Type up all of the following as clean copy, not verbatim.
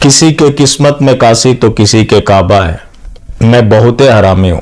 किसी के किस्मत में काशी तो किसी के काबा है। मैं बहुते हरामी हूँ,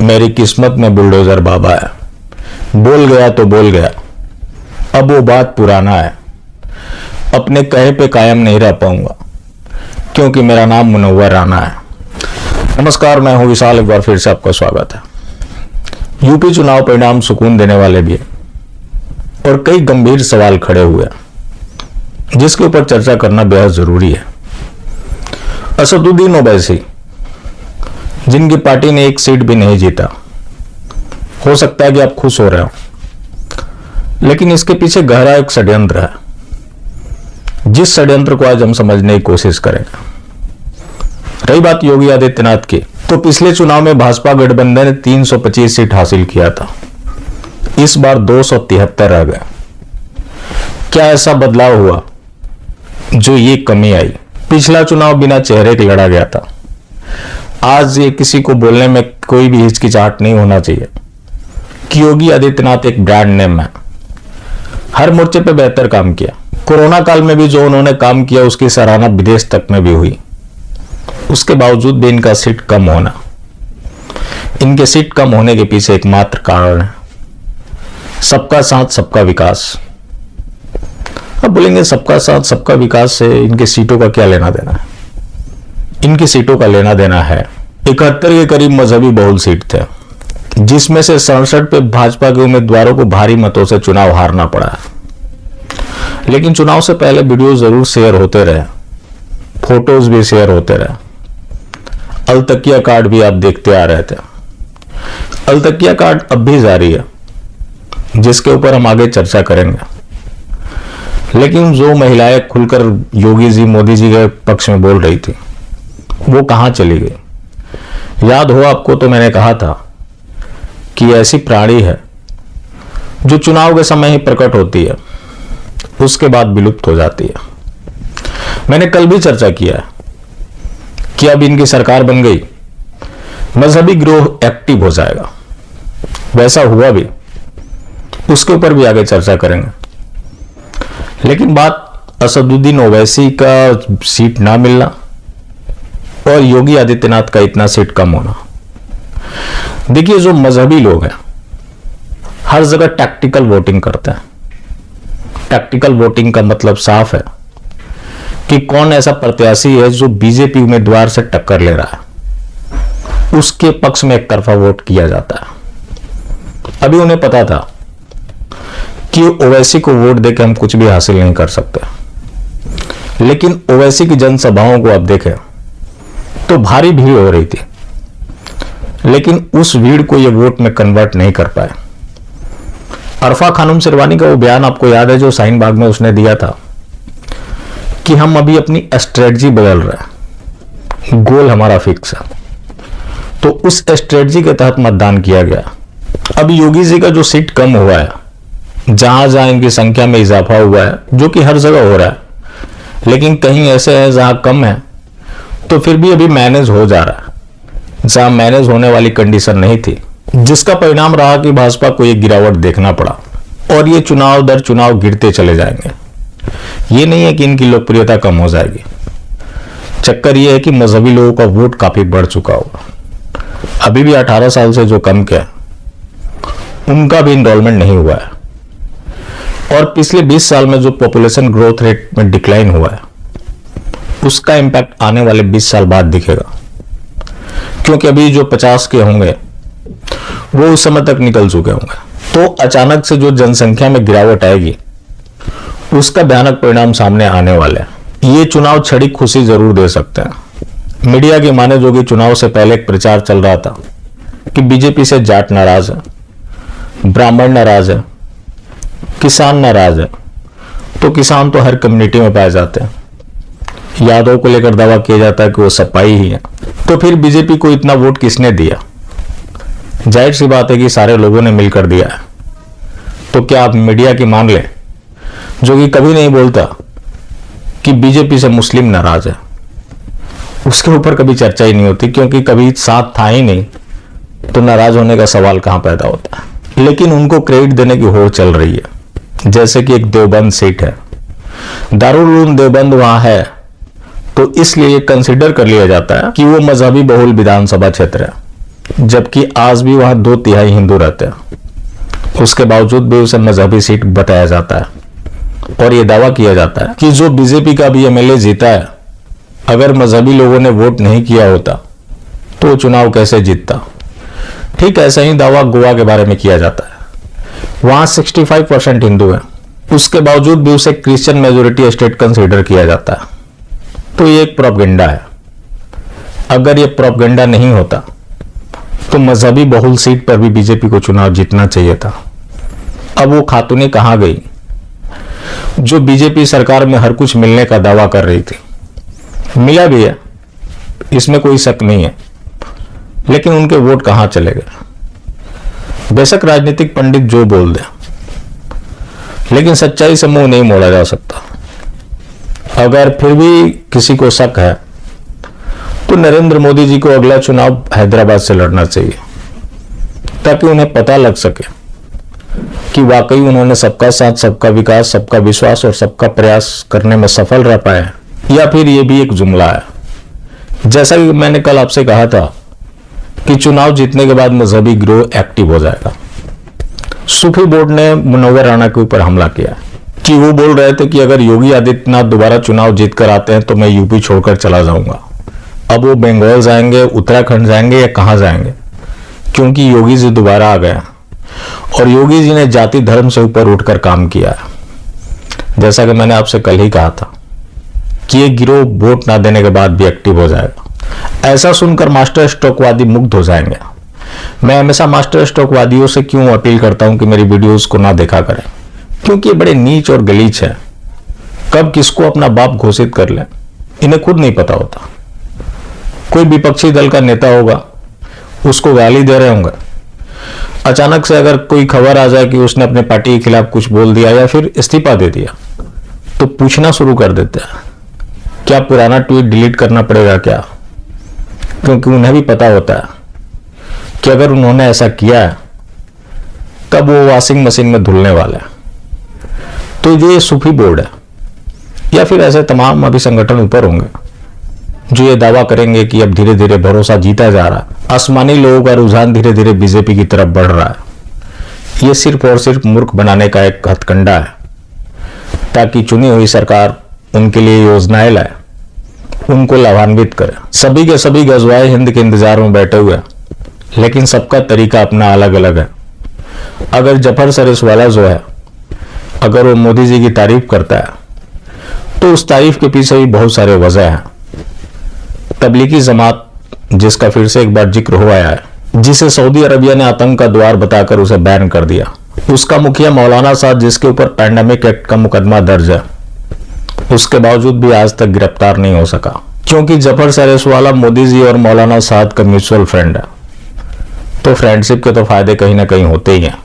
मेरी किस्मत में बुलडोजर बाबा है। बोल गया तो बोल गया, अब वो बात पुराना है। अपने कहे पे कायम नहीं रह पाऊंगा क्योंकि मेरा नाम मुनव्वर राना है। नमस्कार, मैं हूँ विशाल, एक बार फिर से आपका स्वागत है। यूपी चुनाव परिणाम सुकून देने वाले भी है और कई गंभीर सवाल खड़े हुए हैं जिसके ऊपर चर्चा करना बेहद जरूरी है। असदुद्दीन ओवैसी, जिनकी पार्टी ने एक सीट भी नहीं जीता, हो सकता है कि आप खुश हो रहे हो, लेकिन इसके पीछे गहरा एक षड्यंत्र है जिस षड्यंत्र को आज हम समझने की कोशिश करेंगे। रही बात योगी आदित्यनाथ की, तो पिछले चुनाव में भाजपा गठबंधन ने 325 सीट हासिल किया था। इस बार 273 रह गए। क्या ऐसा बदलाव हुआ जो ये कमी आई? पिछला चुनाव बिना चेहरे के लड़ा गया था। आज ये किसी को बोलने में कोई भी हिचकिचाहट नहीं होना चाहिए कि योगी आदित्यनाथ एक ब्रांड नेम है। हर मोर्चे पे बेहतर काम किया। कोरोना काल में भी जो उन्होंने काम किया उसकी सराहना विदेश तक में भी हुई। उसके बावजूद भी इनका सीट कम होना, इनके सीट कम होने के पीछे एकमात्र कारण है सबका साथ सबका विकास। अब बोलेंगे सबका साथ सबका विकास से इनके सीटों का क्या लेना देना है? इनकी सीटों का लेना देना है 71 के करीब मजहबी बहुल सीट थे, जिसमें से 67 पे भाजपा के उम्मीदवारों को भारी मतों से चुनाव हारना पड़ा है। लेकिन चुनाव से पहले वीडियो जरूर शेयर होते रहे, फोटोज भी शेयर होते रहे, अलतकिया कार्ड भी आप देखते आ रहे थे। अलतकिया कार्ड अब भी जारी है, जिसके ऊपर हम आगे चर्चा करेंगे। लेकिन जो महिलाएं खुलकर योगी जी, मोदी जी के पक्ष में बोल रही थी, वो कहां चली गई? याद हो आपको तो मैंने कहा था कि ऐसी प्राणी है जो चुनाव के समय ही प्रकट होती है, उसके बाद विलुप्त हो जाती है। मैंने कल भी चर्चा किया है कि अब इनकी सरकार बन गई, मजहबी गिरोह एक्टिव हो जाएगा। वैसा हुआ भी, उसके ऊपर भी आगे चर्चा करेंगे। लेकिन बात असदुद्दीन ओवैसी का सीट ना मिलना और योगी आदित्यनाथ का इतना सीट कम होना। देखिए, जो मजहबी लोग हैं हर जगह टैक्टिकल वोटिंग करते हैं। टैक्टिकल वोटिंग का मतलब साफ है कि कौन ऐसा प्रत्याशी है जो बीजेपी उम्मीदवार से टक्कर ले रहा है, उसके पक्ष में एक तरफा वोट किया जाता है। अभी उन्हें पता था कि ओवैसी को वोट देकर हम कुछ भी हासिल नहीं कर सकते, लेकिन ओवैसी की जनसभाओं को आप देखें तो भारी भीड़ हो रही थी, लेकिन उस भीड़ को ये वोट में कन्वर्ट नहीं कर पाए। अरफा खानम सिरवानी का वो बयान आपको याद है जो शाहीन बाग में उसने दिया था कि हम अभी अपनी स्ट्रेटजी बदल रहे हैं, गोल हमारा फिक्स है। तो उस स्ट्रेटजी के तहत मतदान किया गया। अब योगी जी का जो सीट कम हुआ है, जहां जहां इनकी संख्या में इजाफा हुआ है, जो कि हर जगह हो रहा है, लेकिन कहीं ऐसे हैं जहां कम है तो फिर भी अभी मैनेज हो जा रहा है, जहां मैनेज होने वाली कंडीशन नहीं थी, जिसका परिणाम रहा कि भाजपा को एक गिरावट देखना पड़ा और ये चुनाव दर चुनाव गिरते चले जाएंगे। ये नहीं है कि इनकी लोकप्रियता कम हो जाएगी, चक्कर ये है कि मजहबी लोगों का वोट काफी बढ़ चुका होगा। अभी भी 18 साल से जो कम के उनका भी इनरोलमेंट नहीं हुआ है, और पिछले 20 साल में जो पॉपुलेशन ग्रोथ रेट में डिक्लाइन हुआ है उसका इंपैक्ट आने वाले 20 साल बाद दिखेगा, क्योंकि अभी जो 50 के होंगे वो उस समय तक निकल चुके होंगे। तो अचानक से जो जनसंख्या में गिरावट आएगी उसका भयानक परिणाम सामने आने वाले हैं। ये चुनाव छड़ी खुशी जरूर दे सकते हैं। मीडिया की माने जो कि चुनाव से पहले एक प्रचार चल रहा था कि बीजेपी से जाट नाराज है, ब्राह्मण नाराज है, किसान नाराज है। तो किसान तो हर कम्युनिटी में पाए जाते हैं। यादव को लेकर दावा किया जाता है कि वो सपाई ही है। तो फिर बीजेपी को इतना वोट किसने दिया? जाहिर सी बात है कि सारे लोगों ने मिलकर दिया है। तो क्या आप मीडिया की मान लें, जो कि कभी नहीं बोलता कि बीजेपी से मुस्लिम नाराज है, उसके ऊपर कभी चर्चा ही नहीं होती, क्योंकि कभी साथ था ही नहीं, तो नाराज होने का सवाल कहां पैदा होता है। लेकिन उनको क्रेडिट देने की होड़ चल रही है। जैसे कि एक देवबंद सीट है, दारुल उलूम देवबंद वहां है तो इसलिए कंसिडर कर लिया जाता है कि वो मजहबी बहुल विधानसभा क्षेत्र है, जबकि आज भी वहां 2/3 हिंदू रहते हैं। उसके बावजूद भी उसे मजहबी सीट बताया जाता है और ये दावा किया जाता है कि जो बीजेपी का भी एमएलए जीता है, अगर मजहबी लोगों ने वोट नहीं किया होता तो चुनाव कैसे जीतता। ठीक ऐसा ही दावा गोवा के बारे में किया जाता है। वहां 65% हिंदू है, उसके बावजूद भी उसे क्रिश्चियन मेजोरिटी स्टेट कंसीडर किया जाता है। तो ये एक प्रोपेगेंडा है। अगर ये प्रोपेगेंडा नहीं होता तो मजहबी बहुल सीट पर भी बीजेपी को चुनाव जीतना चाहिए था। अब वो खातूनें कहां गई जो बीजेपी सरकार में हर कुछ मिलने का दावा कर रही थी। मिला भी है, इसमें कोई शक नहीं है, लेकिन उनके वोट कहां चले गए। बेशक राजनीतिक पंडित जो बोल दे, लेकिन सच्चाई से मुंह नहीं मोड़ा जा सकता। अगर फिर भी किसी को शक है तो नरेंद्र मोदी जी को अगला चुनाव हैदराबाद से लड़ना चाहिए, ताकि उन्हें पता लग सके कि वाकई उन्होंने सबका साथ, सबका विकास, सबका विश्वास और सबका प्रयास करने में सफल रह पाए हैं, या फिर ये भी एक जुमला है। जैसा कि मैंने कल आपसे कहा था कि चुनाव जीतने के बाद मजहबी गिरोह एक्टिव हो जाएगा। सूफी बोर्ड ने मुनव्वर राणा के ऊपर हमला किया कि वो बोल रहे थे कि अगर योगी आदित्यनाथ दोबारा चुनाव जीत कर आते हैं तो मैं यूपी छोड़कर चला जाऊंगा। अब वो बंगाल जाएंगे, उत्तराखंड जाएंगे या कहां जाएंगे, क्योंकि योगी जी दोबारा आ गया और योगी जी ने जाति धर्म से ऊपर उठकर काम किया है। जैसा कि मैंने आपसे कल ही कहा था कि ये गिरोह वोट ना देने के बाद भी एक्टिव हो जाएगा। ऐसा सुनकर मास्टर स्ट्रोकवादी मुग्ध हो जाएंगे। मैं हमेशा मास्टर स्ट्रोकवादियों से क्यों अपील करता हूं कि मेरी वीडियोस को ना देखा करें, क्योंकि ये बड़े नीच और गलीच है। कब किसको अपना बाप घोषित कर ले इन्हें खुद नहीं पता होता। कोई विपक्षी दल का नेता होगा, उसको गाली दे रहे होंगे, अचानक से अगर कोई खबर आ जाए कि उसने अपने पार्टी के खिलाफ कुछ बोल दिया या फिर इस्तीफा दे दिया, तो पूछना शुरू कर देते हैं क्या पुराना ट्वीट डिलीट करना पड़ेगा क्या, क्योंकि उन्हें भी पता होता है कि अगर उन्होंने ऐसा किया है तब वो वॉशिंग मशीन में धुलने वाले हैं। तो ये सूफी बोर्ड है या फिर ऐसे तमाम अभी संगठन ऊपर होंगे जो ये दावा करेंगे कि अब धीरे धीरे भरोसा जीता जा रहा है, आसमानी लोगों का रुझान धीरे धीरे बीजेपी की तरफ बढ़ रहा है। ये सिर्फ और सिर्फ मूर्ख बनाने का एक हथकंडा है, ताकि चुनी हुई सरकार उनके लिए योजनाएं लाए, उनको लाभान्वित करे। सभी के सभी गजवाए हिंद के इंतजार में बैठे हुए हैं, लेकिन सबका तरीका अपना अलग अलग है। अगर जफर सरेसवाला जो है, अगर वो मोदी जी की तारीफ करता है तो उस तारीफ के पीछे भी बहुत सारे वजह हैं। तबलीगी जमात, जिसका फिर से एक बार जिक्र हो आया है, जिसे सऊदी अरबिया ने आतंक का द्वार बताकर उसे बैन कर दिया, उसका मुखिया मौलाना साद, जिसके ऊपर पैंडेमिक एक्ट का मुकदमा दर्ज है, उसके बावजूद भी आज तक गिरफ्तार नहीं हो सका, क्योंकि जफर सरेसवाला मोदी जी और मौलाना साद का म्यूचुअल फ्रेंड है। तो फ्रेंडशिप के तो फायदे कहीं ना कहीं होते ही हैं,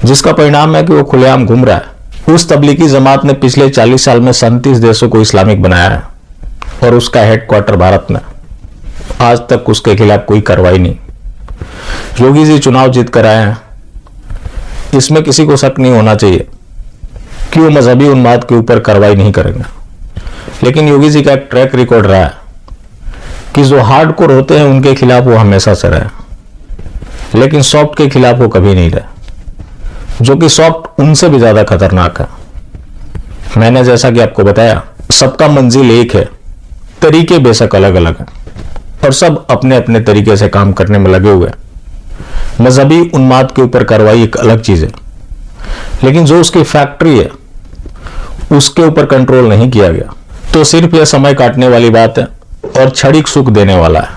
जिसका परिणाम है कि वो खुलेआम घूम रहा है। उस तबलीगी जमात ने पिछले 40 साल में 37 देशों को इस्लामिक बनाया है और उसका हेडक्वार्टर भारत में। आज तक उसके खिलाफ कोई कार्रवाई नहीं। योगी जी चुनाव जीत कर आए हैं, इसमें किसी को शक नहीं होना चाहिए कि वो मजहबी उन्माद के ऊपर कार्रवाई नहीं करेंगे। लेकिन योगी जी का एक ट्रैक रिकॉर्ड रहा है कि जो हार्डकोर होते हैं उनके खिलाफ वो हमेशा से रहे, लेकिन सॉफ्ट के खिलाफ वो कभी नहीं रहे, जो कि सॉफ्ट उनसे भी ज्यादा खतरनाक है। मैंने जैसा कि आपको बताया, सबका मंजिल एक है, तरीके बेशक अलग अलग हैं और सब अपने अपने तरीके से काम करने में लगे हुए हैं। मजहबी उन्माद के ऊपर कार्रवाई एक अलग चीज है, लेकिन जो उसकी फैक्ट्री है उसके ऊपर कंट्रोल नहीं किया गया तो सिर्फ यह समय काटने वाली बात है और क्षणिक सुख देने वाला है,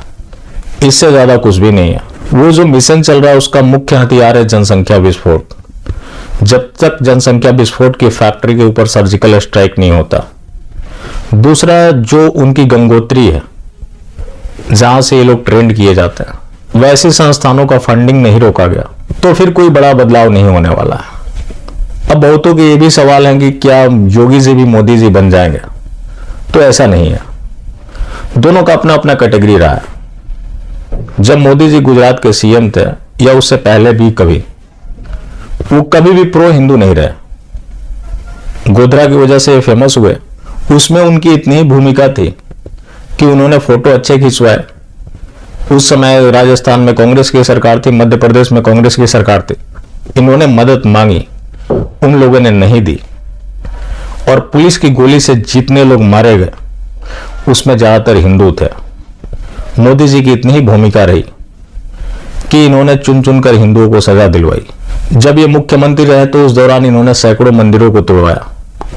इससे ज्यादा कुछ भी नहीं है। वो जो मिशन चल रहा है उसका मुख्य हथियार है जनसंख्या विस्फोट। जब तक जनसंख्या विस्फोट की फैक्ट्री के ऊपर सर्जिकल स्ट्राइक नहीं होता। दूसरा, जो उनकी गंगोत्री है जहां से ये लोग ट्रेंड किए जाते हैं, वैसे संस्थानों का फंडिंग नहीं रोका गया तो फिर कोई बड़ा बदलाव नहीं होने वाला है। अब बहुतों के ये भी सवाल है कि क्या योगी जी भी मोदी जी बन जाएंगे, तो ऐसा नहीं है। दोनों का अपना अपना कैटेगरी रहा है। जब मोदी जी गुजरात के सीएम थे या उससे पहले भी वो कभी भी प्रो हिंदू नहीं रहे। गोधरा की वजह से फेमस हुए उसमें उनकी इतनी ही भूमिका थी कि उन्होंने फोटो अच्छे खिंचवाए। उस समय राजस्थान में कांग्रेस की सरकार थी, मध्य प्रदेश में कांग्रेस की सरकार थी। इन्होंने मदद मांगी, उन लोगों ने नहीं दी, और पुलिस की गोली से जितने लोग मारे गए उसमें ज्यादातर हिंदू थे। मोदी जी की इतनी ही भूमिका रही कि इन्होंने चुन चुनकर हिंदुओं को सजा दिलवाई। जब ये मुख्यमंत्री रहे तो उस दौरान इन्होंने सैकड़ों मंदिरों को तोड़वाया।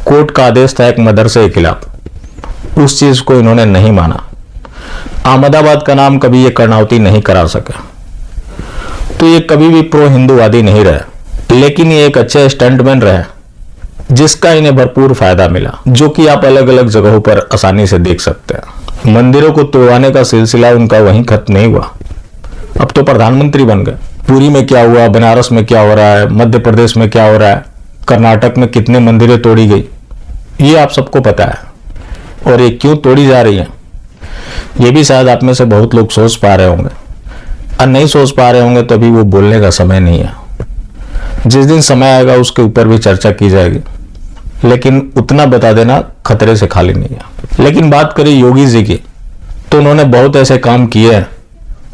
कोर्ट का आदेश था एक मदरसे के खिलाफ, उस चीज को इन्होंने नहीं माना। अहमदाबाद का नाम कभी ये कर्णावती नहीं करा सके, तो ये कभी भी प्रो हिंदूवादी नहीं रहे, लेकिन ये एक अच्छे स्टंटमैन रहे जिसका इन्हें भरपूर फायदा मिला, जो कि आप अलग अलग जगहों पर आसानी से देख सकते हैं। मंदिरों को तोड़वाने का सिलसिला उनका वहीं खत्म नहीं हुआ, अब तो प्रधानमंत्री बन गए। पुरी में क्या हुआ, बनारस में क्या हो रहा है, मध्य प्रदेश में क्या हो रहा है, कर्नाटक में कितने मंदिरें तोड़ी गई, ये आप सबको पता है। और ये क्यों तोड़ी जा रही है, ये भी शायद आप में से बहुत लोग सोच पा रहे होंगे, और नहीं सोच पा रहे होंगे तो अभी वो बोलने का समय नहीं है। जिस दिन समय आएगा उसके ऊपर भी चर्चा की जाएगी, लेकिन उतना बता देना खतरे से खाली नहीं है। लेकिन बात करें योगी जी की, तो उन्होंने बहुत ऐसे काम किए हैं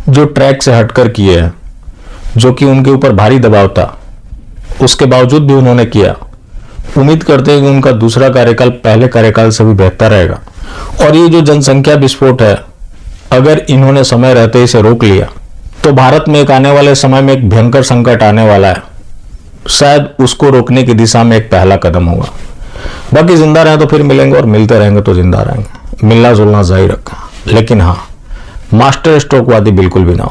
जो ट्रैक से हटकर किए हैं, जो कि उनके ऊपर भारी दबाव था, उसके बावजूद भी उन्होंने किया। उम्मीद करते हैं कि उनका दूसरा कार्यकाल पहले कार्यकाल से भी बेहतर रहेगा। और ये जो जनसंख्या विस्फोट है, अगर इन्होंने समय रहते इसे रोक लिया तो भारत में एक आने वाले समय में एक भयंकर संकट आने वाला है, शायद उसको रोकने की दिशा में एक पहला कदम होगा। बाकी जिंदा रहे तो फिर मिलेंगे, और मिलते रहेंगे तो जिंदा रहेंगे। मिलना जुलना जारी रखा, लेकिन हाँ, मास्टर स्ट्रोकवादी बिल्कुल भी ना हो।